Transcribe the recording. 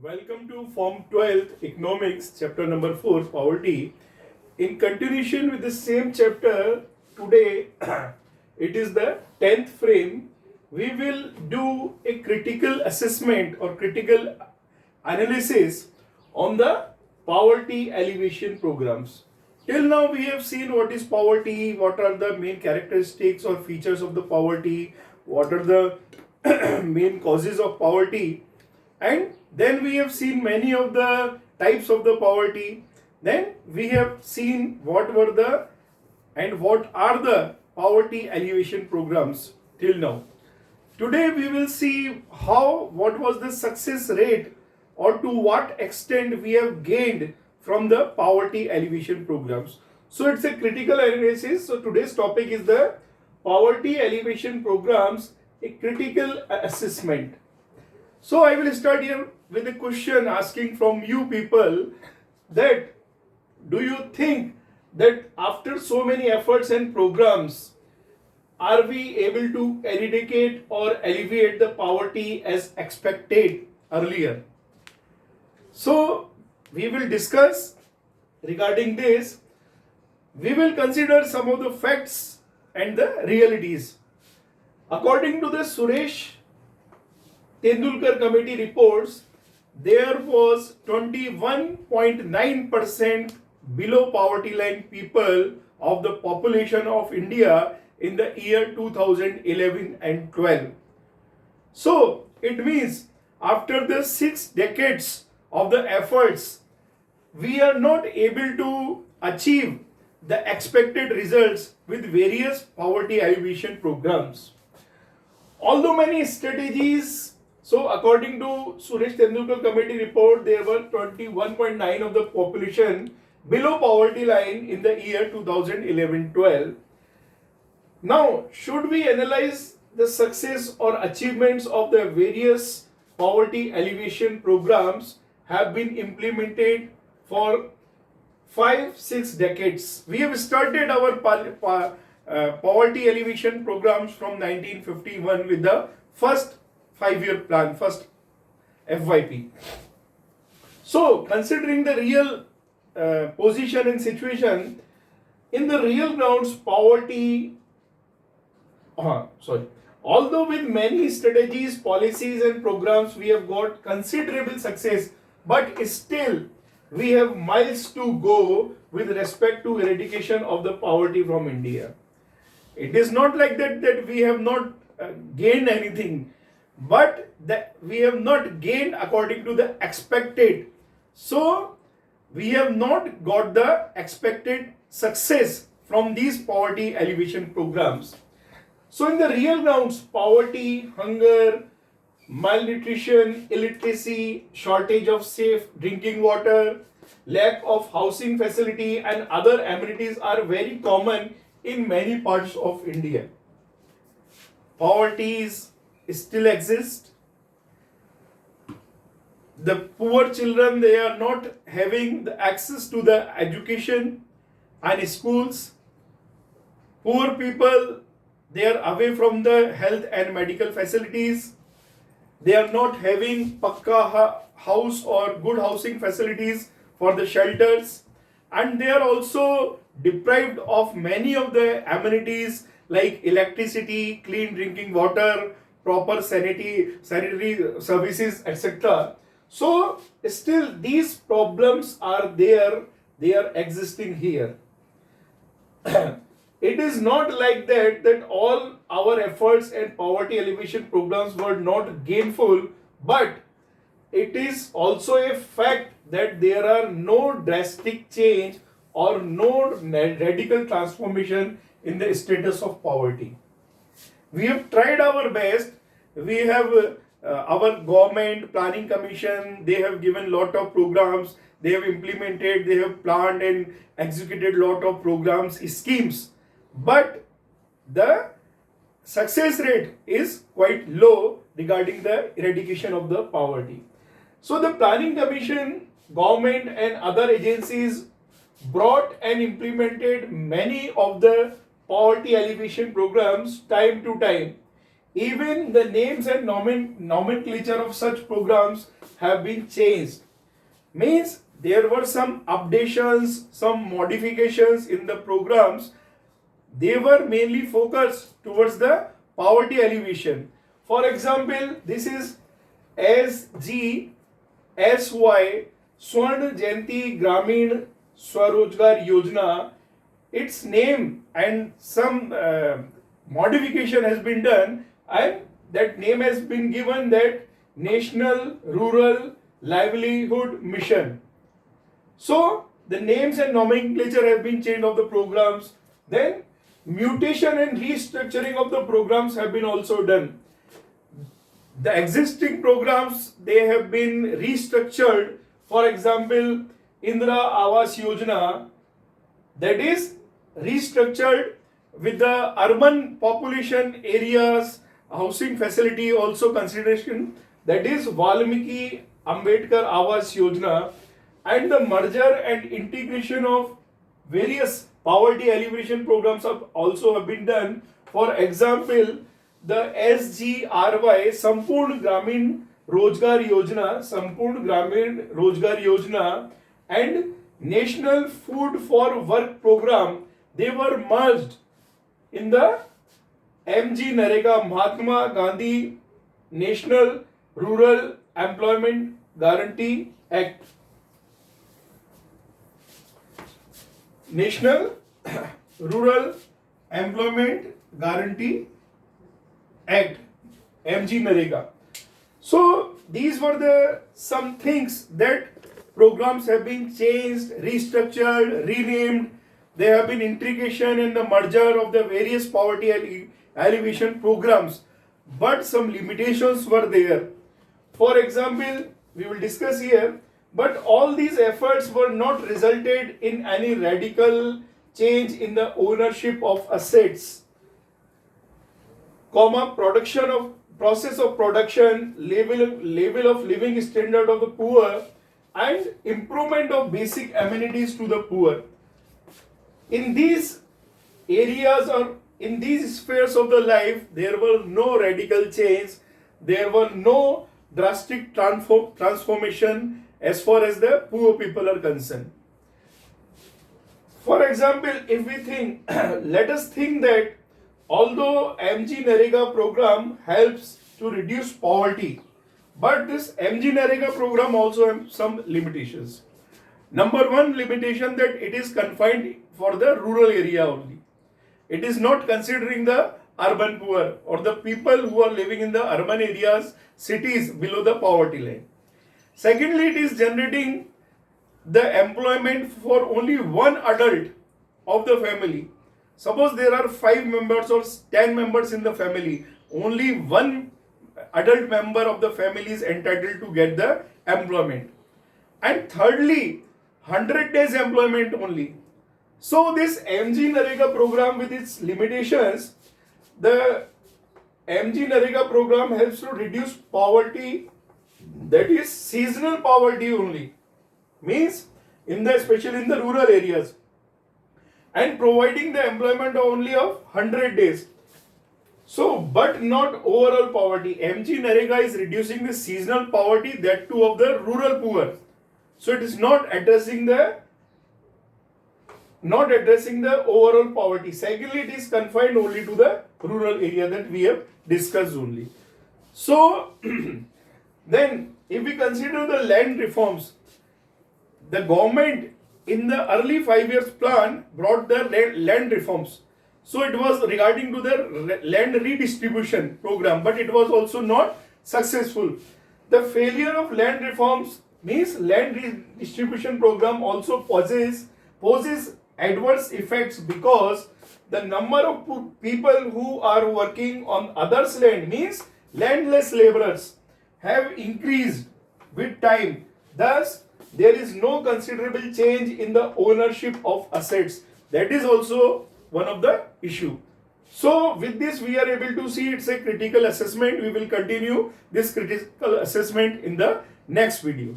Welcome to Form 12th Economics, chapter number 4, Poverty. In continuation with the same chapter, today it is the 10th frame. We will do a critical assessment or critical analysis on the poverty alleviation programs. Till now, we have seen what is poverty, what are the main characteristics or features of the poverty, what are the main causes of poverty, and then we have seen many of the types of the poverty. Then we have seen what were the and what are the poverty alleviation programs till now. Today we will see what was the success rate or to what extent we have gained from the poverty alleviation programs. So it's a critical analysis. So today's topic is the poverty alleviation programs, a critical assessment. So I will start here with a question asking from you people that do you think that after so many efforts and programs, are we able to eradicate or alleviate the poverty as expected earlier? So we will discuss regarding this. We will consider some of the facts and the realities. According to the Suresh Tendulkar committee reports, there was 21.9% below poverty line people of the population of India in the year 2011 and 12. So it means after the 6 decades of the efforts, we are not able to achieve the expected results with various poverty alleviation programs. Although many strategies, so according to Suresh Tendulkar committee report, there were 21.9 of the population below poverty line in the year 2011-12. Now, should we analyze the success or achievements of the various poverty alleviation programs have been implemented for 5-6 decades? We have started our poverty alleviation programs from 1951 with the first 5-year plan, first FYP. So, considering the real position and situation, in the real grounds, although with many strategies, policies and programs, we have got considerable success, but still we have miles to go with respect to eradication of the poverty from India. It is not like that we have not gained anything, but that we have not gained according to the expected. So we have not got the expected success from these poverty alleviation programs. So in the real grounds, poverty, hunger, malnutrition, illiteracy, shortage of safe drinking water, lack of housing facility and other amenities are very common in many parts of India. Poverty still exists. The poor children, they are not having the access to the education and schools. Poor people, they are away from the health and medical facilities. They are not having pakka house or good housing facilities for the shelters, and they are also deprived of many of the amenities like electricity, clean drinking water, proper sanitary services, etc. So still these problems are there, they are existing here. It is not like that all our efforts and poverty alleviation programs were not gainful, but it is also a fact that there are no drastic change or no radical transformation in the status of poverty. We have tried our best. We have our government planning commission, they have given lot of programs, they have implemented, they have planned and executed lot of programs, schemes, but the success rate is quite low regarding the eradication of the poverty. So the planning commission, government and other agencies brought and implemented many of the poverty alleviation programs time to time. Even the names and nomenclature of such programs have been changed. Means there were some updations, some modifications in the programs. They were mainly focused towards the poverty alleviation. For example, this is SGSY Swर्ण Jayanti Gramin Swarojgar Yojana. Its name and some modification has been done, and that name has been given that National Rural Livelihood Mission. So the names and nomenclature have been changed of the programs. Then mutation and restructuring of the programs have been also done. The existing programs, they have been restructured. For example, Indira Awas Yojana, that is restructured with the urban population areas housing facility also consideration, that is Valmiki Ambedkar Awas Yojana, and the merger and integration of various poverty alleviation programs have been done. For example, the SGRY Sampurn Gramin Rozgar Yojana and National Food for Work program, they were merged in the MG Narega Mahatma Gandhi National Rural Employment Guarantee Act. National Rural Employment Guarantee Act, MG Narega. So these were the some things that programs have been changed, restructured, renamed. There have been integration and the merger of the various poverty alleviation programs, but some limitations were there. For example, we will discuss here, but all these efforts were not resulted in any radical change in the ownership of assets, production of process of production, level of living standard of the poor, and improvement of basic amenities to the poor. In these areas or in these spheres of the life, there were no radical change, there were no drastic transformation as far as the poor people are concerned. For example, if we think, let us think that although MG Narega program helps to reduce poverty, but this MG Narega program also has some limitations. Number one limitation, that it is confined for the rural area only. It is not considering the urban poor or the people who are living in the urban areas, cities below the poverty line. Secondly, it is generating the employment for only one adult of the family. Suppose there are 5 members or 10 members in the family, only one adult member of the family is entitled to get the employment. And thirdly, 100 days employment only. So this MG Narega program with its limitations, the MG Narega program helps to reduce poverty, that is seasonal poverty only, means especially in the rural areas, and providing the employment only of 100 days. So, but not overall poverty. MG Narega is reducing the seasonal poverty, that too of the rural poor. So it is not addressing the overall poverty. Secondly, it is confined only to the rural area that we have discussed only. So then if we consider the land reforms, the government in the early 5 years plan brought the land reforms. So it was regarding to the land redistribution program, but it was also not successful. The failure of land reforms means land redistribution program also poses adverse effects, because the number of people who are working on others' land, means landless laborers, have increased with time. Thus, there is no considerable change in the ownership of assets. That is also one of the issue. So with this we are able to see it's a critical assessment. We will continue this critical assessment in the next video.